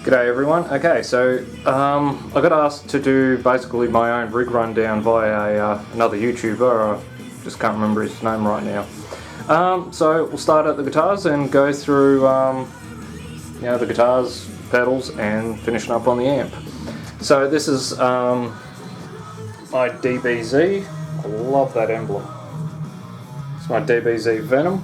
G'day everyone. Okay, so I got asked to do basically my own rig rundown by another YouTuber. I just can't remember his name right now. So we'll start at the guitars and go through the guitars, pedals, and finishing up on the amp. So this is my DBZ. I love that emblem. It's my DBZ Venom.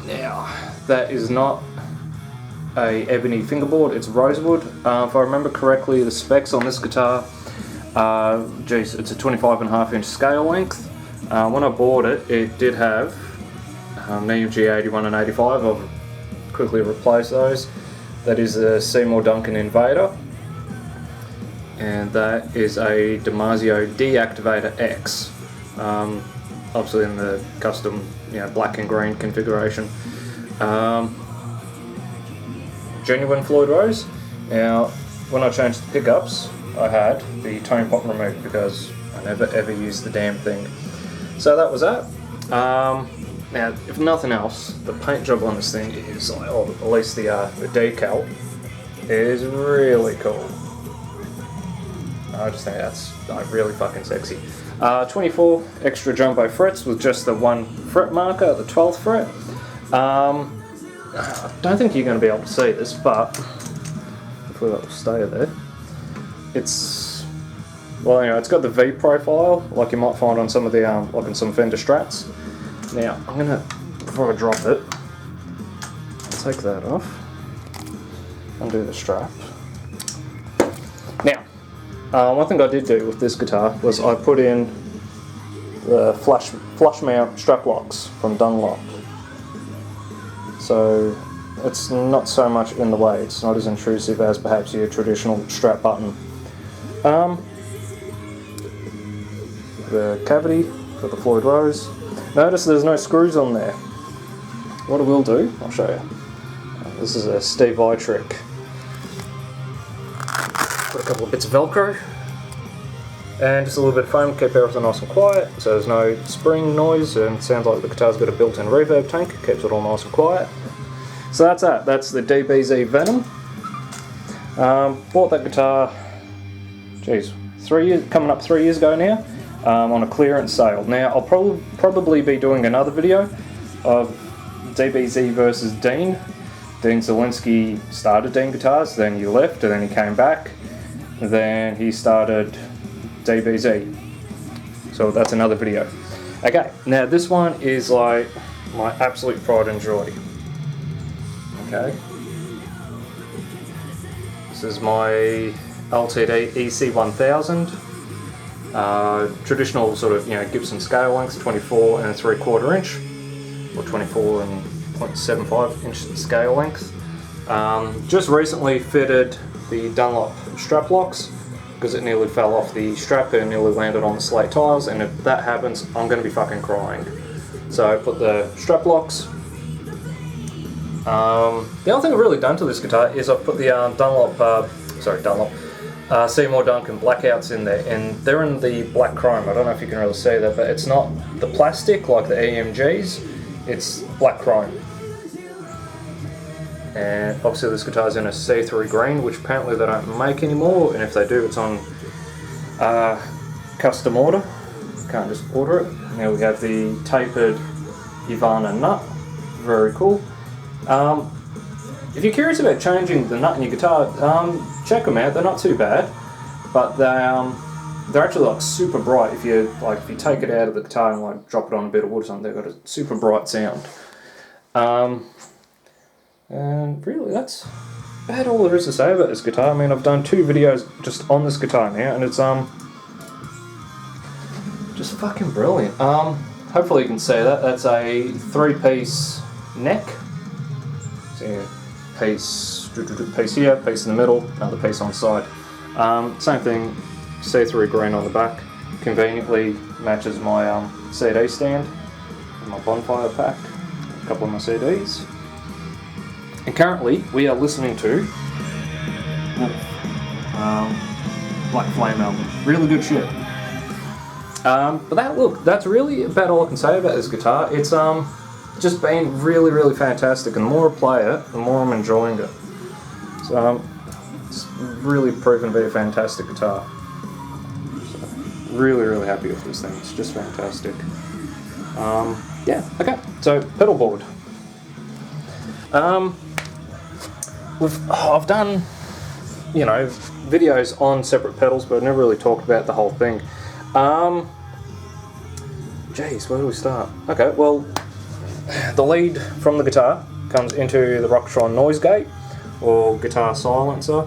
Now, that is not a ebony fingerboard, it's rosewood. If I remember correctly, the specs on this guitar, it's a 25.5 inch scale length. When I bought it, it did have NEM G81 and 85. I've quickly replaced those. That is a Seymour Duncan Invader, and that is a Damasio Deactivator X. Obviously in the custom, black and green configuration. Genuine Floyd Rose. Now, when I changed the pickups, I had the tone pot removed because I never ever used the damn thing. So that was that. Now, if nothing else, the paint job on this thing is, or at least the decal, is really cool. I just think that's really fucking sexy. 24 extra jumbo frets with just the one fret marker at the 12th fret. I don't think you're going to be able to see this, but hopefully that will stay there. It's got the V profile like you might find on some of the like in some Fender Strats. Now I'm gonna, before I drop it, take that off, undo the strap. Now, one thing I did do with this guitar was I put in the flush mount strap locks from Dunlop. So it's not so much in the way, it's not as intrusive as perhaps your traditional strap button. The cavity for the Floyd Rose. Notice there's no screws on there. What I will do, I'll show you. This is a Steve Vai trick. Put a couple of bits of Velcro and just a little bit of foam, keep everything nice and quiet so there's no spring noise, and it sounds like the guitar's got a built-in reverb tank, keeps it all nice and quiet. So that's that. That's the DBZ Venom. Bought that guitar, coming up 3 years ago now, on a clearance sale. Now I'll probably be doing another video of DBZ versus Dean. Dean Zielinski started Dean Guitars, then he left, and then he came back, and then he started DBZ. So that's another video. Okay, now this one is like my absolute pride and joy. Okay, this is my LTD EC1000, traditional sort of Gibson scale lengths, 24 and 3/4 inch, or 24 and 0.75 inch scale length. Just recently fitted the Dunlop strap locks because it nearly fell off the strap and nearly landed on the slate tiles, and if that happens, I'm going to be fucking crying. So I put the strap locks. The only thing I've really done to this guitar is I've put the Seymour Duncan blackouts in there, and they're in the black chrome. I don't know if you can really see that, but it's not the plastic like the EMGs, it's black chrome. And obviously this guitar's in a see-through green, which apparently they don't make anymore, and if they do, it's on custom order. You can't just order it. Now we have the tapered Ivana nut, very cool. If you're curious about changing the nut in your guitar, check them out. They're not too bad, but they're actually like super bright. If you take it out of the guitar and like drop it on a bit of wood or something, they've got a super bright sound. And really, that's about all there is to say about this guitar. I mean, I've done 2 videos just on this guitar now, and it's just fucking brilliant. Hopefully you can see that. That's a 3-piece neck. So piece here, piece in the middle, another piece on the side. Same thing, see-through green on the back. Conveniently matches my CD stand, my bonfire pack, a couple of my CDs. And currently we are listening to Black Flame album. Really good shit. But that's really about all I can say about this guitar. It's just been really, really fantastic, and the more I play it, the more I'm enjoying it. So It's really proven to be a fantastic guitar. So, really, really happy with this thing. It's just fantastic. Yeah, okay. So, Pedalboard. I've done, you know, videos on separate pedals, but I've never really talked about the whole thing. Geez, where do we start? Okay, well, the lead from the guitar comes into the Rocktron noise gate, or guitar silencer,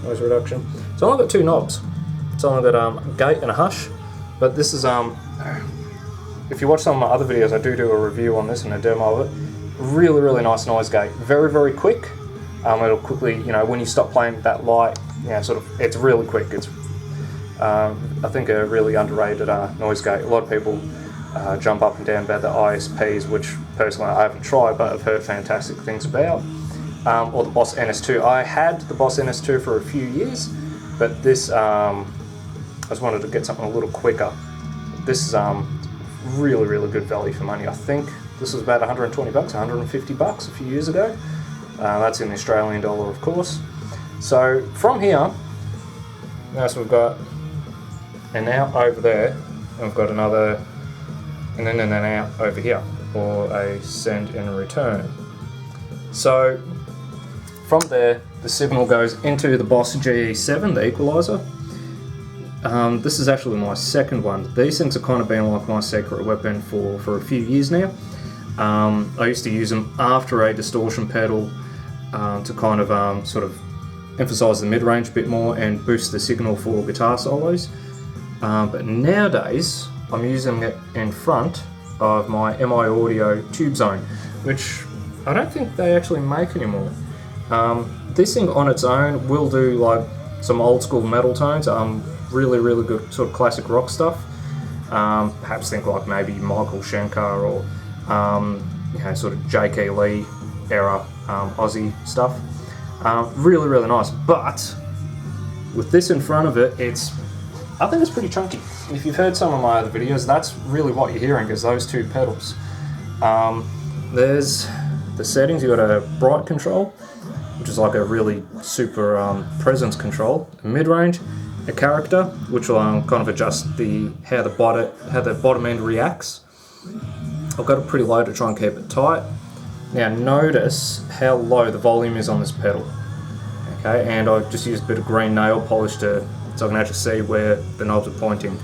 noise reduction. It's only got two knobs. It's only got a gate and a hush, but this is, if you watch some of my other videos, I do a review on this and a demo of it. Really, really nice noise gate. Very, very quick. It'll quickly, you know, when you stop playing that light, you know, sort of, it's really quick. It's, I think, a really underrated noise gate. A lot of people jump up and down about the ISPs, which personally I haven't tried, but I've heard fantastic things about. Or the Boss NS2. I had the Boss NS2 for a few years, but this, I just wanted to get something a little quicker. This is really, really good value for money. I think this was about 120 bucks, 150 bucks a few years ago. That's in the Australian dollar, of course. So from here, so we've got an out over there, and we've got another, and then an out over here, or a send and return. So from there, the signal goes into the Boss GE7, the equalizer. This is actually my second one. These things have kind of been like my secret weapon for a few years now. I used to use them after a distortion pedal to kind of sort of emphasize the mid-range a bit more and boost the signal for guitar solos. But nowadays, I'm using it in front of my MI Audio Tube Zone, which I don't think they actually make anymore. This thing on its own will do like some old school metal tones, really, really good sort of classic rock stuff. Perhaps think like maybe Michael Schenker or you know, sort of J.K. Lee era Aussie stuff. Really, really nice. But with this in front of it, I think it's pretty chunky. If you've heard some of my other videos, that's really what you're hearing, is those two pedals. There's the settings. You've got a bright control, which is like a really super presence control, a mid-range, a character, which will kind of adjust how the bottom end reacts. I've got it pretty low to try and keep it tight. Now notice how low the volume is on this pedal. Okay, and I've just used a bit of green nail polish so I can actually see where the knobs are pointing.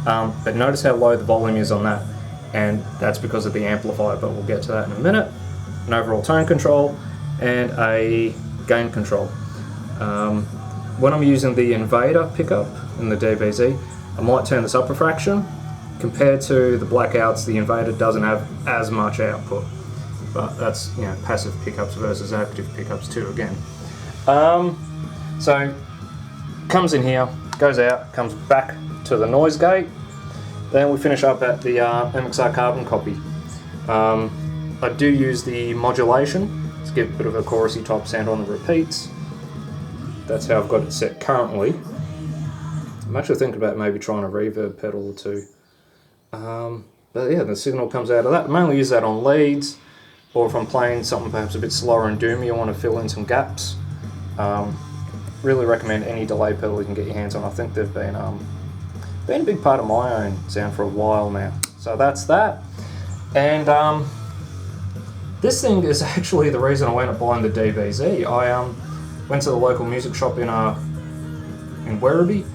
But notice how low the volume is on that, and that's because of the amplifier, but we'll get to that in a minute. An overall tone control and a gain control. When I'm using the Invader pickup in the DBZ, I might turn this up a fraction. Compared to the Blackouts, the Invader doesn't have as much output, but that's, you know, passive pickups versus active pickups too again. So comes in here, goes out, comes back to the noise gate. Then we finish up at the MXR carbon copy. I do use the modulation to give a bit of a chorusy type sound on the repeats. That's how I've got it set currently. I'm actually thinking about maybe trying a reverb pedal or two. But yeah, the signal comes out of that. I mainly use that on leads, or if I'm playing something perhaps a bit slower and doomy, I want to fill in some gaps. Really recommend any delay pedal you can get your hands on. I think they've been a big part of my own sound for a while now. So that's that. And this thing is actually the reason I went up buying the DBZ. I went to the local music shop in Werribee,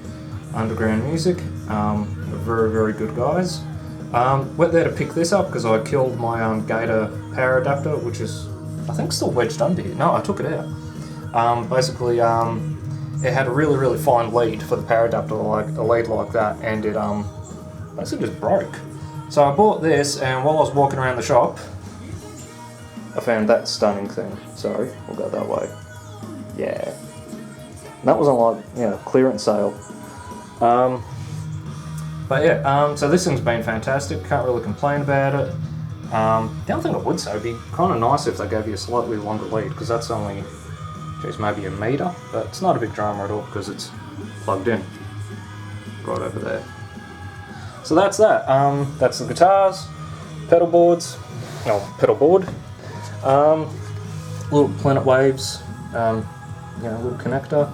Underground Music. Very, very good guys. Went there to pick this up because I killed my Gator power adapter, which is, I think, still wedged under here. No, I took it out. Basically, it had a really, really fine lead for the power adapter, like a lead like that, and it basically just broke. So I bought this, and while I was walking around the shop, I found that stunning thing. Sorry, we'll go that way. Yeah. And that was on, like, you know, clearance sale. But yeah, so this thing's been fantastic. Can't really complain about it. The other thing I would say would be kind of nice if they gave you a slightly longer lead, because that's only, geez, maybe a metre, but it's not a big drama at all because it's plugged in right over there. So that's that. That's the guitars, pedal boards, pedal board, little Planet Waves little connector.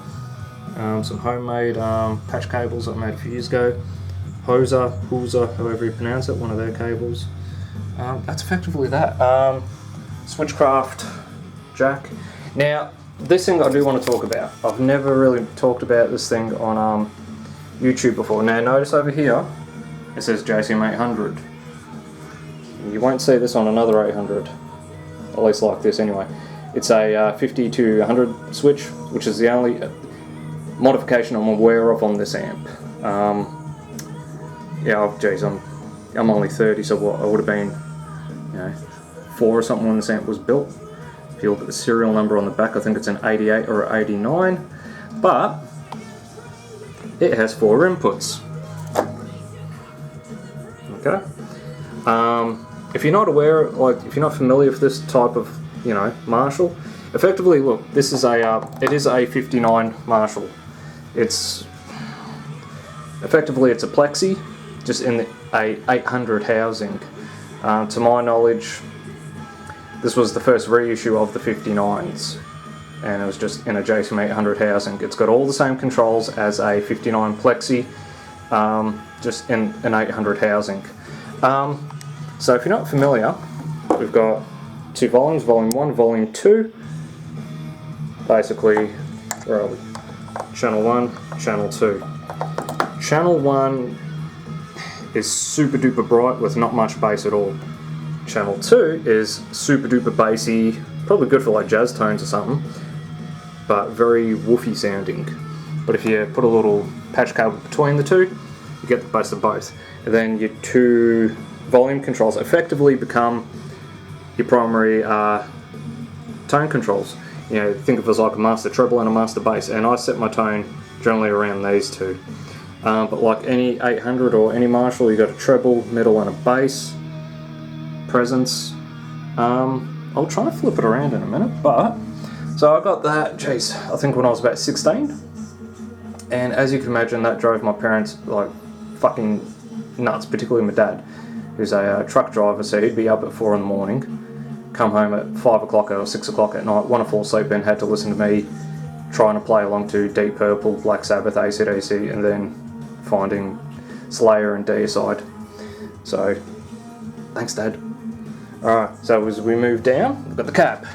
Some homemade patch cables that I made a few years ago. Hoser, however you pronounce it, one of their cables. That's effectively that. Switchcraft jack. Now, this thing I do want to talk about. I've never really talked about this thing on YouTube before. Now, notice over here, it says JCM 800. You won't see this on another 800, at least like this anyway. It's a 50 to 100 switch, which is the only modification I'm aware of on this amp. Yeah, geez, I'm only 30, so what, I would have been, 4 or something when this amp was built. If you look at the serial number on the back, I think it's an 88 or an 89, but it has 4 inputs. Okay. If you're not aware, if you're not familiar with this type of, Marshall, effectively, look, this is it is a 59 Marshall. It's effectively a plexi, just in a 800 housing. To my knowledge, this was the first reissue of the 59s, and it was just in a JCM 800 housing. It's got all the same controls as a 59 plexi, just in an 800 housing. So if you're not familiar, we've got 2 volumes, volume 1, volume 2. Basically, where are we? Channel 1, channel 2. Channel 1 is super duper bright with not much bass at all. Channel 2 is super duper bassy, probably good for like jazz tones or something, but very woofy sounding. But if you put a little patch cable between the two, you get the bass of both. And then your 2 volume controls effectively become your primary tone controls. Think of it as like a master treble and a master bass, and I set my tone generally around these 2. But like any 800 or any Marshall, you got a treble, middle, and a bass. Presence. I'll try and flip it around in a minute, but so I got that, geez, I think when I was about 16, and as you can imagine, that drove my parents like fucking nuts, particularly my dad, who's a truck driver, so he'd be up at 4 in the morning, come home at 5 o'clock or 6 o'clock at night, want to fall asleep and had to listen to me trying to play along to Deep Purple, Black Sabbath, AC/DC, and then finding Slayer and Deicide. So, thanks Dad. Alright, so as we move down, we've got the cab.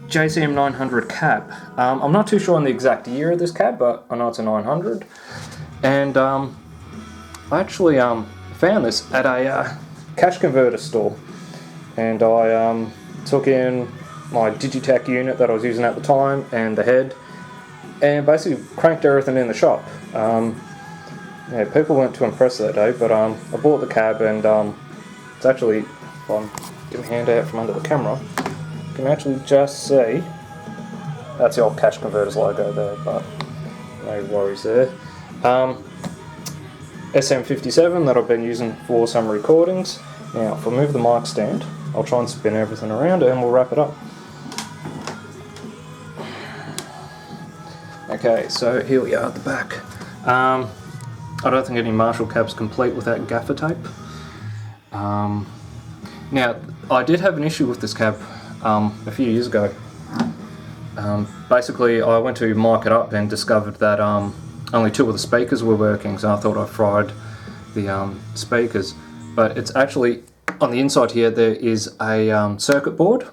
JCM 900 cab. I'm not too sure on the exact year of this cab, but I know it's a 900. And I actually found this at a cash converter store. And I took in my Digitech unit that I was using at the time and the head, and basically cranked everything in the shop. People weren't too impressed that day, but I bought the cab, and it's actually, if I get my hand out from under the camera, you can actually just see, that's the old Cash Converters logo there, but no worries there. SM57 that I've been using for some recordings. Now, if I move the mic stand, I'll try and spin everything around and we'll wrap it up. Okay, so here we are at the back. I don't think any Marshall cab's complete without gaffer tape. Now, I did have an issue with this cab a few years ago. Basically, I went to mic it up and discovered that only 2 of the speakers were working, so I thought I fried the speakers. But it's actually, on the inside here, there is a circuit board,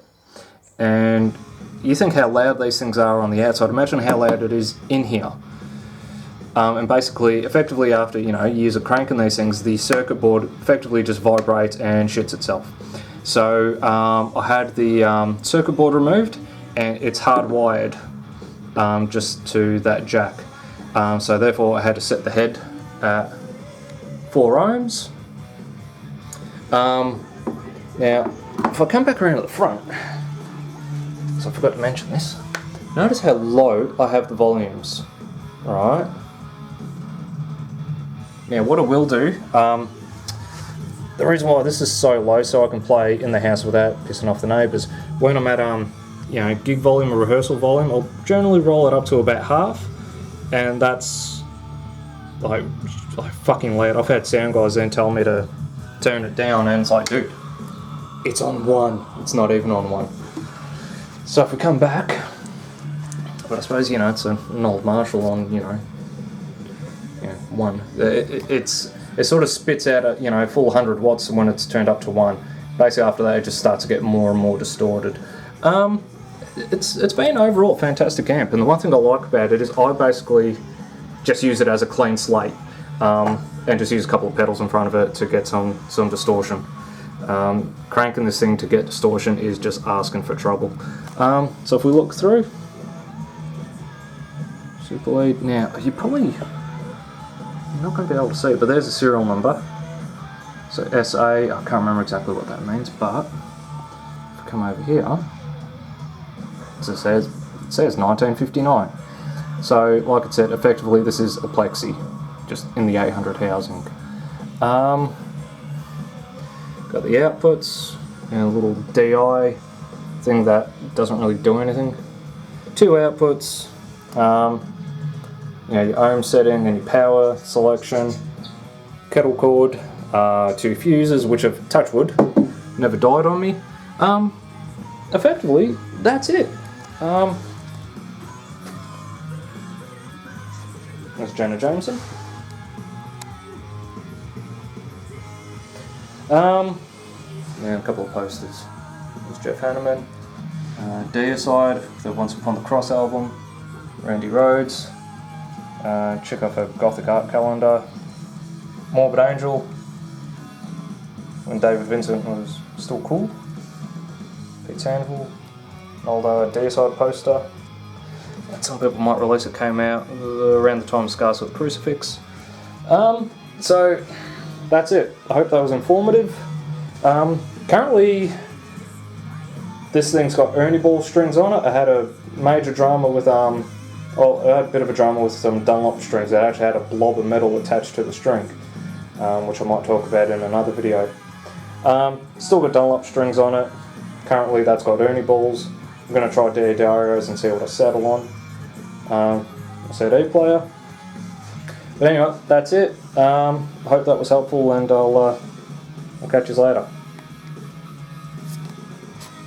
and you think how loud these things are on the outside, imagine how loud it is in here. And basically, effectively after years of cranking these things, the circuit board effectively just vibrates and shits itself. So I had the circuit board removed, and it's hardwired just to that jack. So therefore I had to set the head at 4 ohms. Now, if I come back around to the front, so I forgot to mention this, notice how low I have the volumes, alright? Now what I will do, the reason why this is so low so I can play in the house without pissing off the neighbours, when I'm at gig volume or rehearsal volume, I'll generally roll it up to about half, and that's like fucking loud. I've had sound guys then tell me to turn it down, and it's like, dude, it's on 1, it's not even on 1. So if we come back, But I suppose, you know, it's an old Marshall on, you know, one. It sort of spits out a, you know, full 100 watts when it's turned up to 1. Basically after that it just starts to get more and more distorted. It's been overall a fantastic amp, and the one thing I like about it is I basically just use it as a clean slate, and just use a couple of pedals in front of it to get some distortion. Cranking this thing to get distortion is just asking for trouble. So if we look through, super lead, now you're not going to be able to see it, but there's a serial number. So SA, I can't remember exactly what that means, but if I come over here, as it says 1959. So like I said, effectively this is a plexi, just in the 800 housing. Got the outputs and a little DI thing that doesn't really do anything. 2 outputs, you know, your ohm setting and your power selection, kettle cord, 2 fuses, which have, touch wood, never died on me. Effectively, that's it. There's Jenna Jameson. And a couple of posters. There's Jeff Hanneman, Deicide, the Once Upon the Cross album, Randy Rhoads, check off a Gothic art calendar, Morbid Angel, when David Vincent was still cool, Pete Sandoval, an old Deicide poster that some people might release. It came out around the time of Scars with Crucifix. So that's it. I hope that was informative. Currently this thing's got Ernie ball strings on it. I had a major drama with I had a bit of a drama with some Dunlop strings that actually had a blob of metal attached to the string, which I might talk about in another video. Still got Dunlop strings on it. Currently that's got Ernie balls. I'm going to try Diodaros and see what I settle on. A CD player. But anyway, that's it. I hope that was helpful, and I'll catch you later.